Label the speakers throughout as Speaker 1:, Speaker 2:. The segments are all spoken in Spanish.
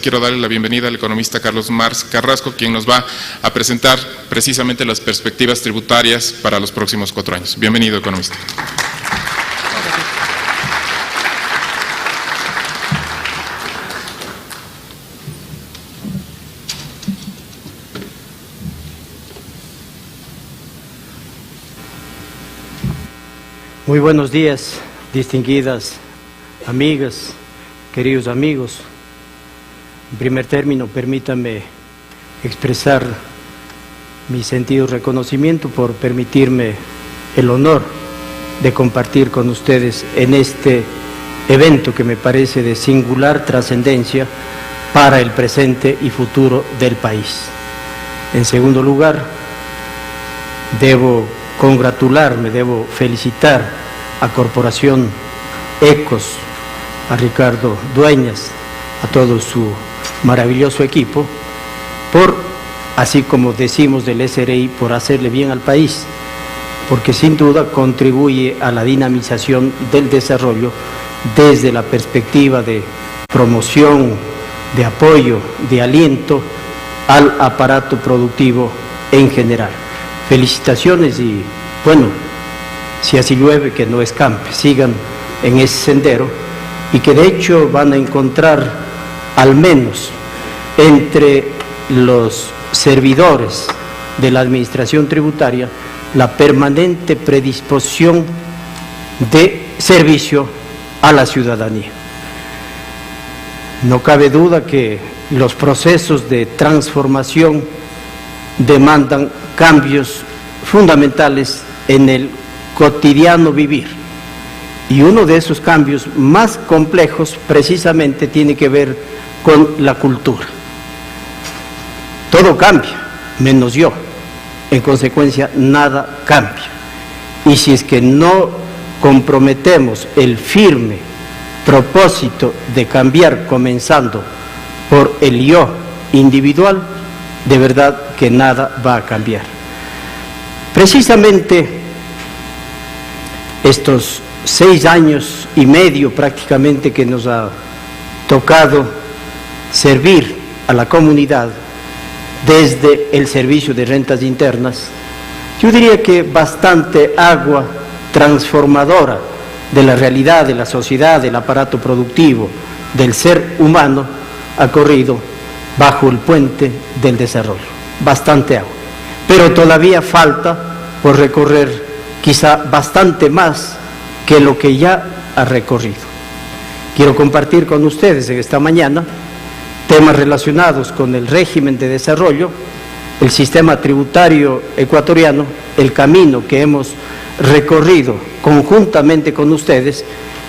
Speaker 1: quiero darle la bienvenida al economista Carlos Marx Carrasco, quien nos va a presentar precisamente las perspectivas tributarias para los próximos 4 años. Bienvenido, economista.
Speaker 2: Muy buenos días, distinguidas amigas, queridos amigos. En primer término, permítanme expresar mi sentido reconocimiento por permitirme el honor de compartir con ustedes en este evento que me parece de singular trascendencia para el presente y futuro del país. En segundo lugar, debo congratularme, debo felicitar a Corporación Ecos, a Ricardo Dueñas, a todo su maravilloso equipo, por, así como decimos del SRI, por hacerle bien al país, porque sin duda contribuye a la dinamización del desarrollo desde la perspectiva de promoción, de apoyo, de aliento al aparato productivo en general. Felicitaciones y, bueno, si así llueve, que no escampe, sigan en ese sendero y que de hecho van a encontrar al menos entre los servidores de la administración tributaria la permanente predisposición de servicio a la ciudadanía. No cabe duda que los procesos de transformación demandan cambios fundamentales en el cotidiano vivir. Y uno de esos cambios más complejos precisamente tiene que ver con la cultura. Todo cambia, menos yo. En consecuencia, nada cambia. Y si es que no comprometemos el firme propósito de cambiar, comenzando por el yo individual, de verdad que nada va a cambiar. Precisamente estos 6 años y medio prácticamente que nos ha tocado servir a la comunidad desde el servicio de rentas internas, yo diría que bastante agua transformadora de la realidad de la sociedad, del aparato productivo, del ser humano, ha corrido bajo el puente del desarrollo, bastante agua, pero todavía falta por recorrer quizá bastante más que lo que ya ha recorrido. Quiero compartir con ustedes en esta mañana temas relacionados con el régimen de desarrollo, el sistema tributario ecuatoriano, el camino que hemos recorrido conjuntamente con ustedes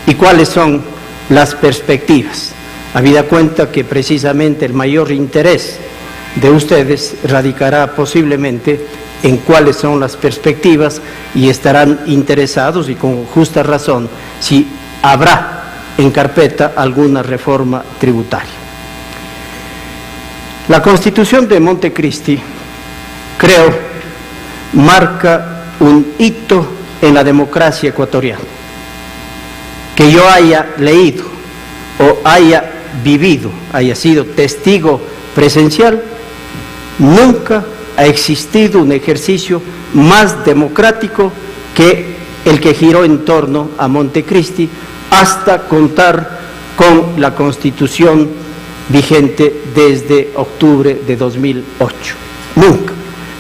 Speaker 2: y cuáles son las perspectivas. Habida cuenta que precisamente el mayor interés de ustedes radicará posiblemente en cuáles son las perspectivas y estarán interesados, y con justa razón, si habrá en carpeta alguna reforma tributaria. La Constitución de Montecristi, creo, marca un hito en la democracia ecuatoriana. Que yo haya leído o haya vivido, haya sido testigo presencial, nunca ha existido un ejercicio más democrático que el que giró en torno a Montecristi hasta contar con la Constitución vigente desde octubre de 2008. Nunca,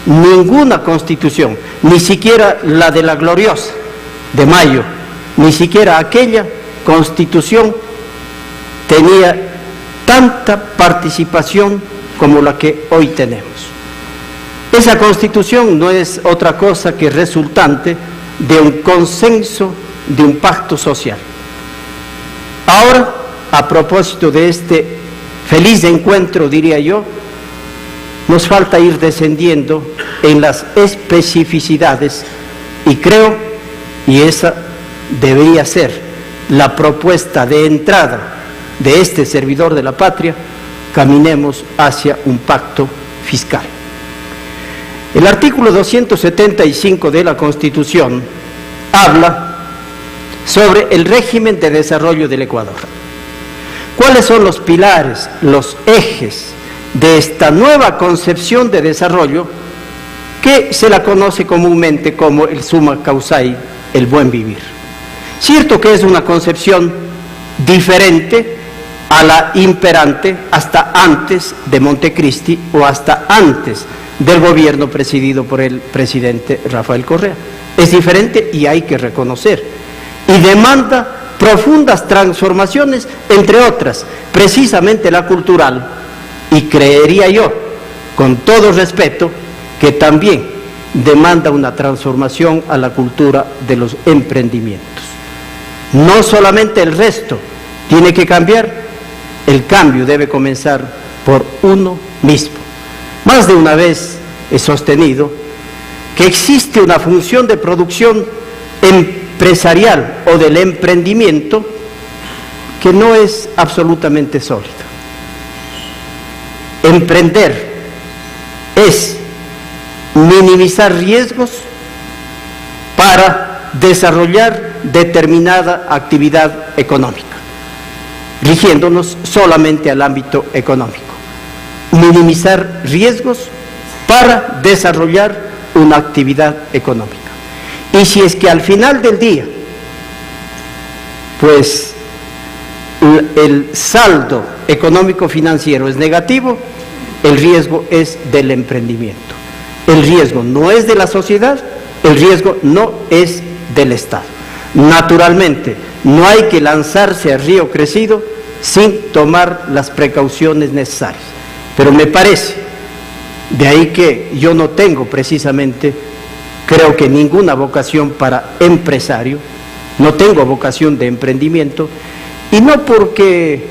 Speaker 2: ninguna Constitución, ni siquiera la de la gloriosa de mayo, ni siquiera aquella Constitución tenía tanta participación como la que hoy tenemos. Esa Constitución no es otra cosa que resultante de un consenso, de un pacto social. Ahora, a propósito de este feliz encuentro, diría yo, nos falta ir descendiendo en las especificidades y creo, y esa debería ser la propuesta de entrada de este servidor de la patria, caminemos hacia un pacto fiscal. El artículo 275 de la Constitución habla sobre el régimen de desarrollo del Ecuador. ¿Cuáles son los pilares, los ejes de esta nueva concepción de desarrollo que se la conoce comúnmente como el summa causae, el buen vivir? Cierto que es una concepción diferente a la imperante hasta antes de Montecristi o hasta antes del gobierno presidido por el presidente Rafael Correa. Es diferente y hay que reconocer. Y demanda profundas transformaciones, entre otras, precisamente la cultural, y creería yo, con todo respeto, que también demanda una transformación a la cultura de los emprendimientos. No solamente el resto tiene que cambiar, el cambio debe comenzar por uno mismo. Más de una vez he sostenido que existe una función de producción empresarial o del emprendimiento que no es absolutamente sólida. Emprender es minimizar riesgos para desarrollar determinada actividad económica, rigiéndonos solamente al ámbito económico. Minimizar riesgos para desarrollar una actividad económica. Y si es que al final del día, pues el saldo económico financiero es negativo, el riesgo es del emprendimiento. El riesgo no es de la sociedad, el riesgo no es del Estado. Naturalmente, no hay que lanzarse a río crecido sin tomar las precauciones necesarias. Pero me parece, de ahí que yo no tengo precisamente, creo que ninguna vocación para empresario, no tengo vocación de emprendimiento, y no porque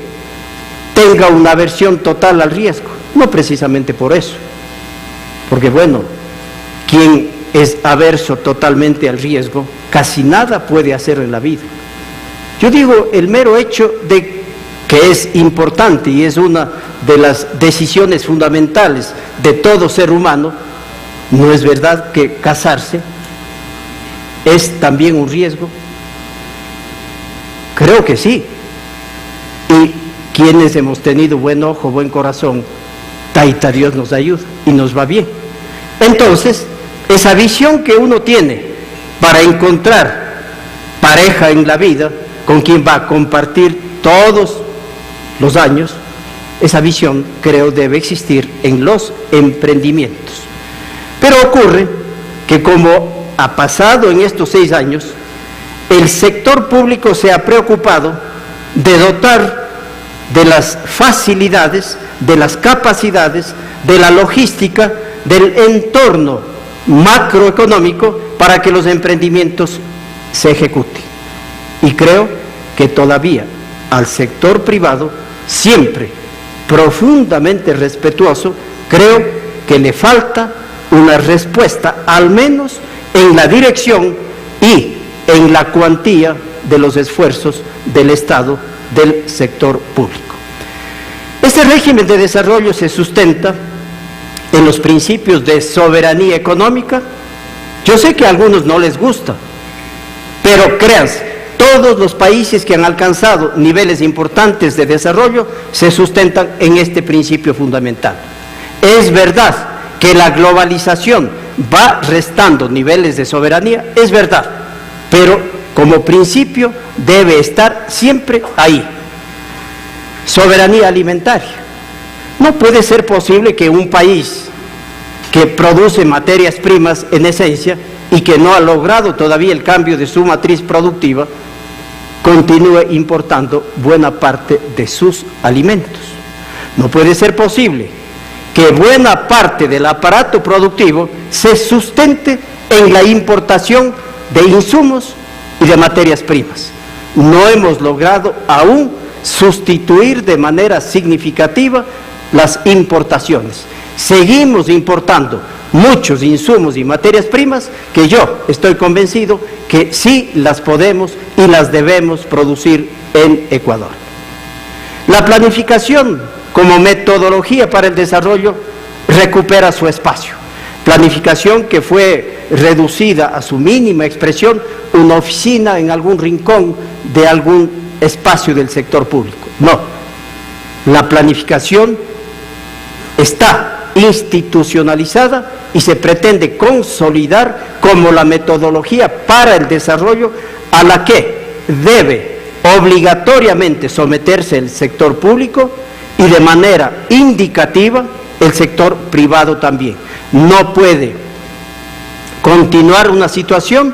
Speaker 2: tenga una aversión total al riesgo, no precisamente por eso, porque bueno, quien es averso totalmente al riesgo, casi nada puede hacer en la vida. Yo digo, el mero hecho de que es importante y es una de las decisiones fundamentales de todo ser humano, ¿no es verdad que casarse es también un riesgo? Creo que sí. Y quienes hemos tenido buen ojo, buen corazón, taita Dios nos ayuda y nos va bien. Entonces, esa visión que uno tiene para encontrar pareja en la vida, con quien va a compartir todos los años, esa visión creo debe existir en los emprendimientos. Pero ocurre que como ha pasado en estos 6 años, el sector público se ha preocupado de dotar de las facilidades, de las capacidades, de la logística, del entorno macroeconómico para que los emprendimientos se ejecuten. Y creo que todavía al sector privado, siempre profundamente respetuoso, creo que le falta una respuesta, al menos en la dirección y en la cuantía de los esfuerzos del Estado, del sector público. Este régimen de desarrollo se sustenta en los principios de soberanía económica. Yo sé que a algunos no les gusta, pero créanse, todos los países que han alcanzado niveles importantes de desarrollo se sustentan en este principio fundamental. Es verdad que la globalización va restando niveles de soberanía, es verdad, pero como principio debe estar siempre ahí. Soberanía alimentaria. No puede ser posible que un país que produce materias primas en esencia y que no ha logrado todavía el cambio de su matriz productiva, continúe importando buena parte de sus alimentos. No puede ser posible que buena parte del aparato productivo se sustente en la importación de insumos y de materias primas. No hemos logrado aún sustituir de manera significativa las importaciones. Seguimos importando muchos insumos y materias primas que yo estoy convencido que sí las podemos y las debemos producir en Ecuador. La planificación como metodología para el desarrollo recupera su espacio. Planificación que fue reducida a su mínima expresión, una oficina en algún rincón de algún espacio del sector público. No, La planificación está institucionalizada y se pretende consolidar como la metodología para el desarrollo a la que debe obligatoriamente someterse el sector público y de manera indicativa el sector privado también. No puede continuar una situación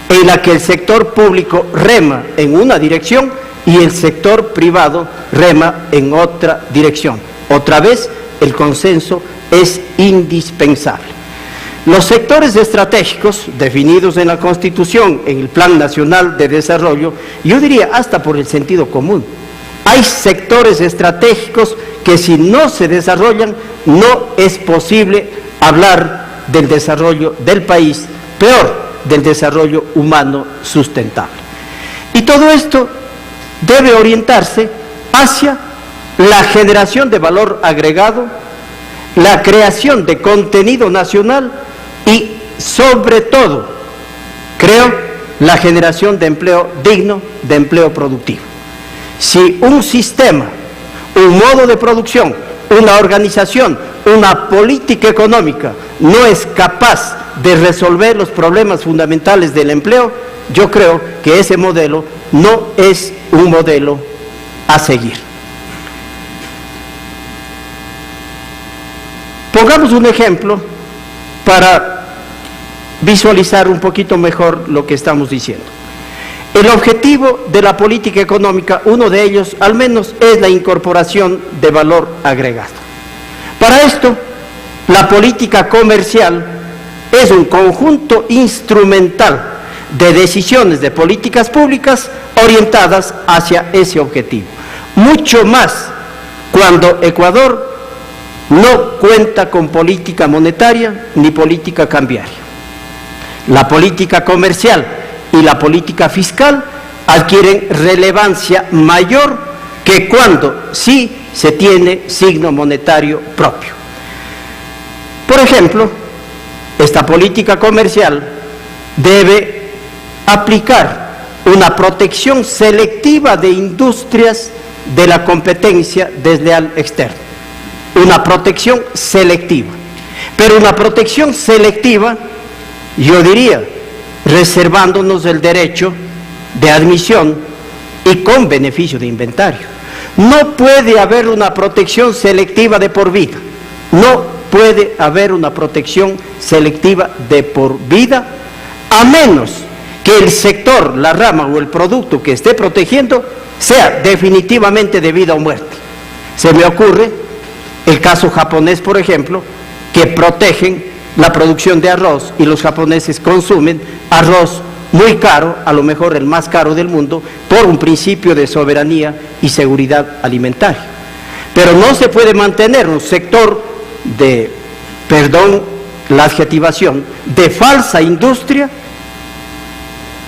Speaker 2: en la que el sector público rema en una dirección y el sector privado rema en otra dirección. Otra vez, el consenso es indispensable. Los sectores estratégicos definidos en la Constitución, en el Plan Nacional de Desarrollo, yo diría hasta por el sentido común, hay sectores estratégicos que si no se desarrollan no es posible hablar del desarrollo del país, peor, del desarrollo humano sustentable. Y todo esto debe orientarse hacia la generación de valor agregado, la creación de contenido nacional y, sobre todo, creo, la generación de empleo digno, de empleo productivo. Si un sistema, un modo de producción, una organización, una política económica no es capaz de resolver los problemas fundamentales del empleo, yo creo que ese modelo no es un modelo a seguir. Pongamos un ejemplo para visualizar un poquito mejor lo que estamos diciendo. El objetivo de la política económica, uno de ellos al menos, es la incorporación de valor agregado. Para esto, la política comercial es un conjunto instrumental de decisiones de políticas públicas orientadas hacia ese objetivo. Mucho más cuando Ecuador no cuenta con política monetaria ni política cambiaria. La política comercial y la política fiscal adquieren relevancia mayor que cuando sí se tiene signo monetario propio. Por ejemplo, esta política comercial debe aplicar una protección selectiva de industrias de la competencia desleal externa. Una protección selectiva. Pero una protección selectiva, yo diría, reservándonos el derecho de admisión y con beneficio de inventario. No puede haber una protección selectiva de por vida. No puede haber una protección selectiva de por vida, a menos que el sector, la rama o el producto que esté protegiendo sea definitivamente de vida o muerte. Se me ocurre el caso japonés, por ejemplo, que protegen la producción de arroz y los japoneses consumen arroz muy caro, a lo mejor el más caro del mundo, por un principio de soberanía y seguridad alimentaria. Pero no se puede mantener un sector de, perdón la adjetivación, de falsa industria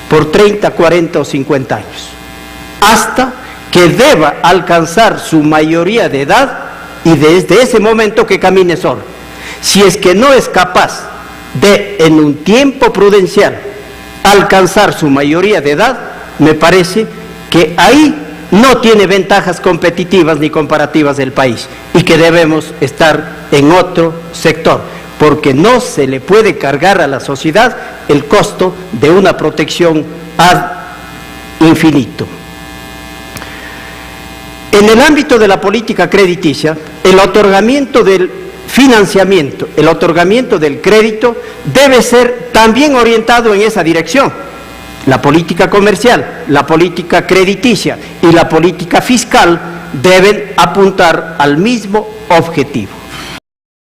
Speaker 2: por 30, 40 o 50 años, hasta que deba alcanzar su mayoría de edad y desde ese momento que camine solo. Si es que no es capaz de, en un tiempo prudencial, alcanzar su mayoría de edad, me parece que ahí no tiene ventajas competitivas ni comparativas del país y que debemos estar en otro sector, porque no se le puede cargar a la sociedad el costo de una protección ad infinito. En el ámbito de la política crediticia, el otorgamiento del financiamiento, el otorgamiento del crédito debe ser también orientado en esa dirección. La política comercial, la política crediticia y la política fiscal deben apuntar al mismo objetivo.